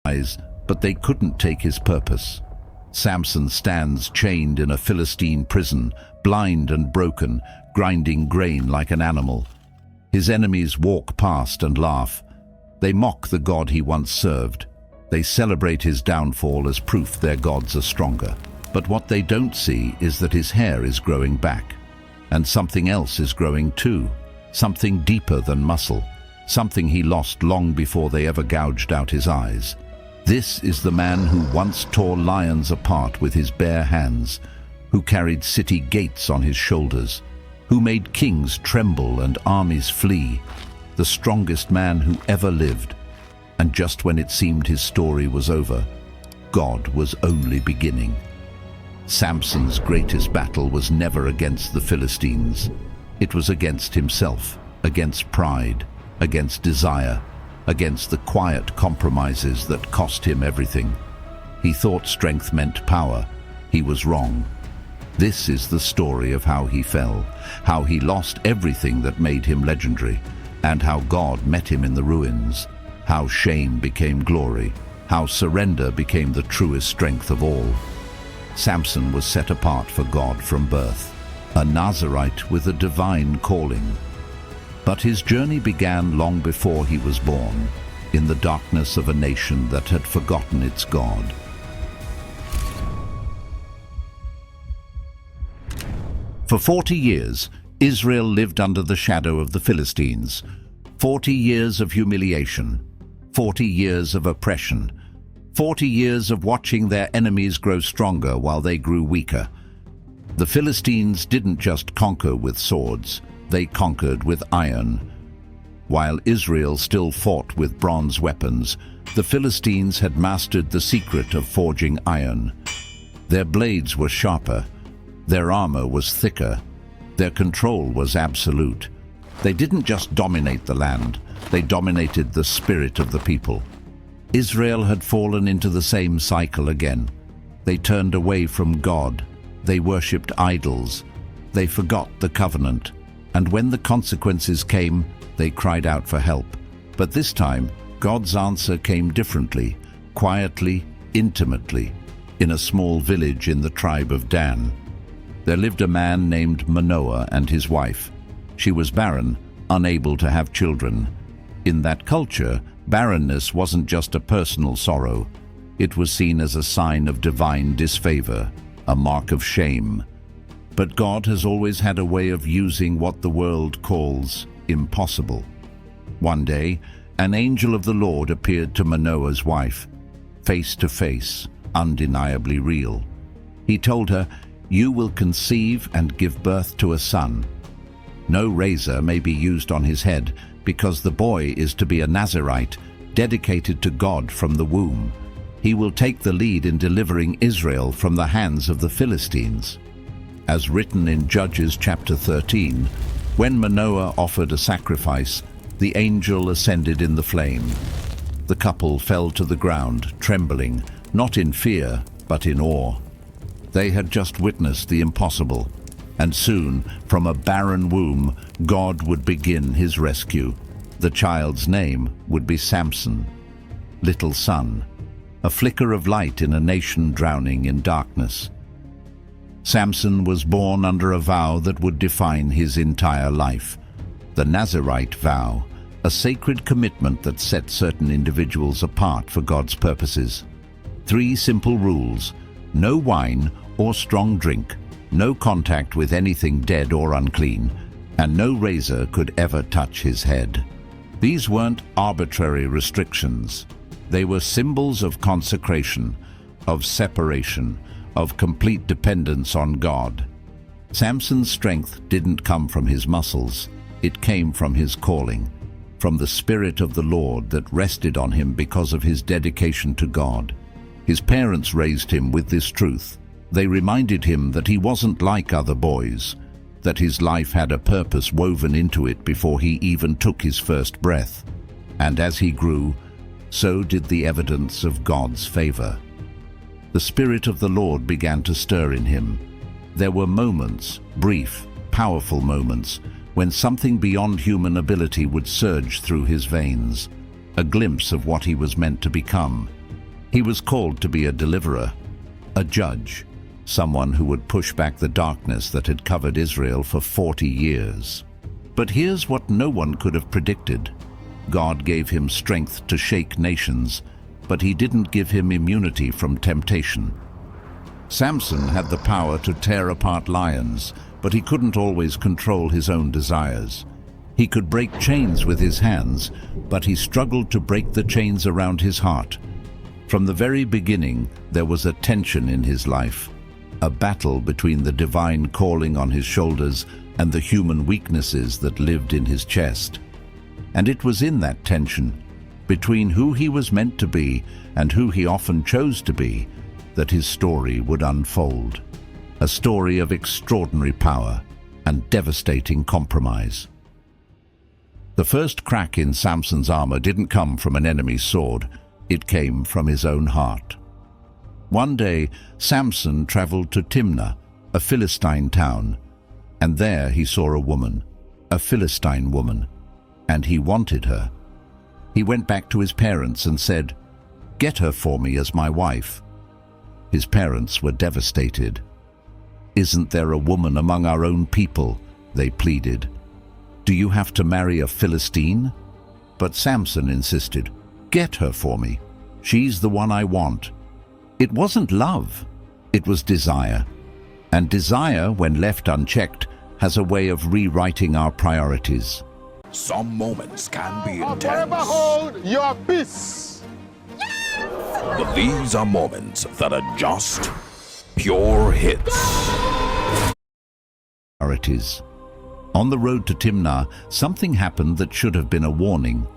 eyes, but they couldn't take his purpose. Samson stands chained in a Philistine prison, blind and broken, grinding grain like an animal. His enemies walk past and laugh. They mock the God he once served. They celebrate his downfall as proof their gods are stronger. But what they don't see is that his hair is growing back. And something else is growing too. Something deeper than muscle. Something he lost long before they ever gouged out his eyes. This is the man who once tore lions apart with his bare hands, who carried city gates on his shoulders, who made kings tremble and armies flee, the strongest man who ever lived. And just when it seemed his story was over, God was only beginning. Samson's greatest battle was never against the Philistines. It was against himself, against pride, against desire, against the quiet compromises that cost him everything. He thought strength meant power. He was wrong. This is the story of how he fell, how he lost everything that made him legendary, and how God met him in the ruins, how shame became glory, how surrender became the truest strength of all. Samson was set apart for God from birth, a Nazarite with a divine calling. But his journey began long before he was born, in the darkness of a nation that had forgotten its God. For 40 years, Israel lived under the shadow of the Philistines. 40 years of humiliation, 40 years of oppression, 40 years of watching their enemies grow stronger while they grew weaker. The Philistines didn't just conquer with swords, they conquered with iron. While Israel still fought with bronze weapons, the Philistines had mastered the secret of forging iron. Their blades were sharper, their armor was thicker, their control was absolute. They didn't just dominate the land, they dominated the spirit of the people. Israel had fallen into the same cycle again. They turned away from God, they worshipped idols, they forgot the covenant. And when the consequences came, they cried out for help. But this time, God's answer came differently, quietly, intimately, in a small village in the tribe of Dan. There lived a man named Manoah and his wife. She was barren, unable to have children. In that culture, barrenness wasn't just a personal sorrow. It was seen as a sign of divine disfavor, a mark of shame. But God has always had a way of using what the world calls impossible. One day, an angel of the Lord appeared to Manoah's wife, face to face, undeniably real. He told her, "You will conceive and give birth to a son. No razor may be used on his head, because the boy is to be a Nazarite, dedicated to God from the womb. He will take the lead in delivering Israel from the hands of the Philistines." As written in Judges chapter 13, when Manoah offered a sacrifice, the angel ascended in the flame. The couple fell to the ground, trembling, not in fear, but in awe. They had just witnessed the impossible, and soon, from a barren womb, God would begin his rescue. The child's name would be Samson, little son, a flicker of light in a nation drowning in darkness. Samson was born under a vow that would define his entire life. The Nazarite vow, a sacred commitment that set certain individuals apart for God's purposes. 3 simple rules: no wine or strong drink, no contact with anything dead or unclean, and no razor could ever touch his head. These weren't arbitrary restrictions. They were symbols of consecration, of separation, of complete dependence on God. Samson's strength didn't come from his muscles, it came from his calling, from the Spirit of the Lord that rested on him because of his dedication to God. His parents raised him with this truth. They reminded him that he wasn't like other boys, that his life had a purpose woven into it before he even took his first breath. And as he grew, so did the evidence of God's favor. The Spirit of the Lord began to stir in him. There were moments, brief, powerful moments, when something beyond human ability would surge through his veins, a glimpse of what he was meant to become. He was called to be a deliverer, a judge, someone who would push back the darkness that had covered Israel for 40 years. But here's what no one could have predicted. God gave him strength to shake nations, but he didn't give him immunity from temptation. Samson had the power to tear apart lions, but he couldn't always control his own desires. He could break chains with his hands, but he struggled to break the chains around his heart. From the very beginning, there was a tension in his life, a battle between the divine calling on his shoulders and the human weaknesses that lived in his chest. And it was in that tension, between who he was meant to be and who he often chose to be, that his story would unfold. A story of extraordinary power and devastating compromise. The first crack in Samson's armor didn't come from an enemy's sword. It came from his own heart. One day, Samson traveled to Timnah, a Philistine town, and there he saw a woman, a Philistine woman, and he wanted her. He went back to his parents and said, "Get her for me as my wife." His parents were devastated. "Isn't there a woman among our own people?" they pleaded. "Do you have to marry a Philistine?" But Samson insisted, "Get her for me. She's the one I want." It wasn't love, it was desire. And desire, when left unchecked, has a way of rewriting our priorities. Some moments can be I'll intense, forever hold your peace. but these are moments that are just pure hits. Priorities. On the road to Timnah, something happened that should have been a warning.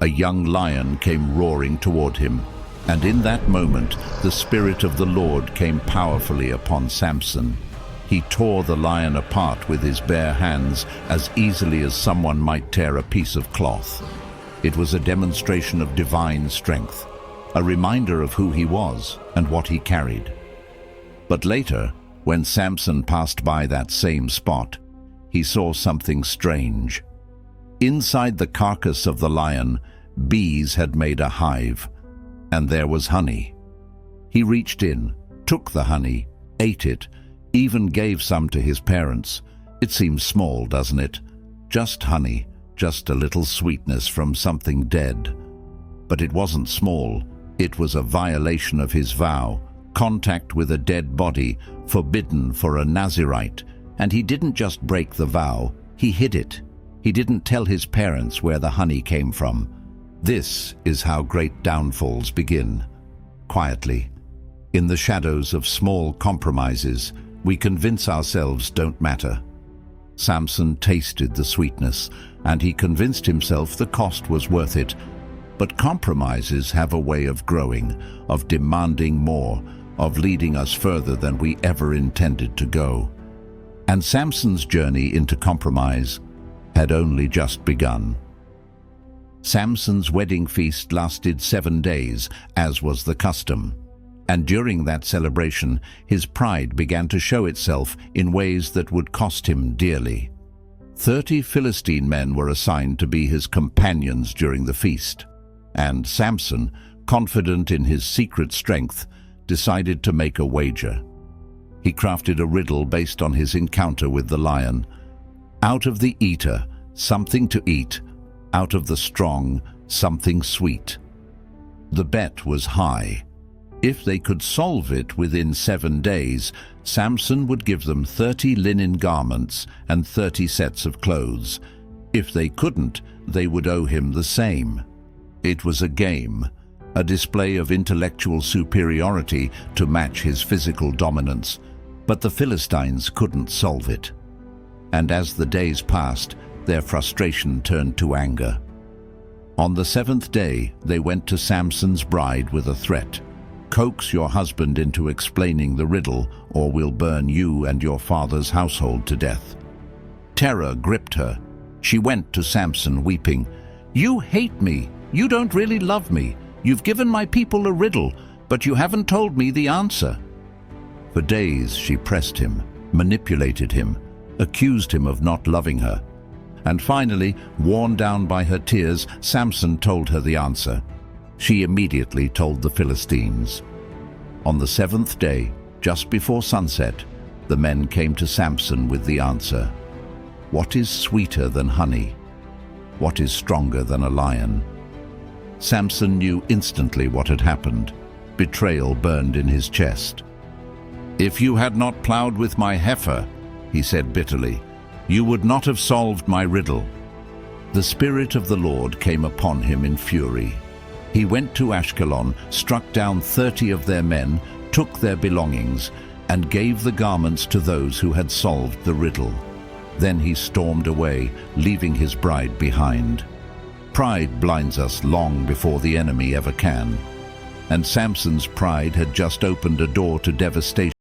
A young lion came roaring toward him, and in that moment, the Spirit of the Lord came powerfully upon Samson. He tore the lion apart with his bare hands as easily as someone might tear a piece of cloth. It was a demonstration of divine strength, a reminder of who he was and what he carried. But later, when Samson passed by that same spot, he saw something strange. Inside the carcass of the lion, bees had made a hive, and there was honey. He reached in, took the honey, ate it, even gave some to his parents. It seems small, doesn't it? Just honey, just a little sweetness from something dead. But it wasn't small. It was a violation of his vow, contact with a dead body, forbidden for a Nazirite. And he didn't just break the vow, he hid it. He didn't tell his parents where the honey came from. This is how great downfalls begin. Quietly, in the shadows of small compromises, we convince ourselves don't matter. Samson tasted the sweetness, and he convinced himself the cost was worth it. But compromises have a way of growing, of demanding more, of leading us further than we ever intended to go. And Samson's journey into compromise had only just begun. Samson's wedding feast lasted 7 days, as was the custom. And during that celebration, his pride began to show itself in ways that would cost him dearly. 30 Philistine men were assigned to be his companions during the feast. And Samson, confident in his secret strength, decided to make a wager. He crafted a riddle based on his encounter with the lion. Out of the eater, something to eat. Out of the strong, something sweet. The bet was high. If they could solve it within 7 days, Samson would give them 30 linen garments and 30 sets of clothes. If they couldn't, they would owe him the same. It was a game, a display of intellectual superiority to match his physical dominance. But the Philistines couldn't solve it. And as the days passed, their frustration turned to anger. On the 7th day, they went to Samson's bride with a threat. "Coax your husband into explaining the riddle, or we'll burn you and your father's household to death." Terror gripped her. She went to Samson weeping. "You hate me. You don't really love me. You've given my people a riddle, but you haven't told me the answer." For days she pressed him, manipulated him, accused him of not loving her. And finally, worn down by her tears, Samson told her the answer. She immediately told the Philistines. On the seventh day, just before sunset, the men came to Samson with the answer, "What is sweeter than honey? What is stronger than a lion?" Samson knew instantly what had happened. Betrayal burned in his chest. "If you had not plowed with my heifer," he said bitterly, "you would not have solved my riddle." The Spirit of the Lord came upon him in fury. He went to Ashkelon, struck down 30 of their men, took their belongings, and gave the garments to those who had solved the riddle. Then he stormed away, leaving his bride behind. Pride blinds us long before the enemy ever can. And Samson's pride had just opened a door to devastation.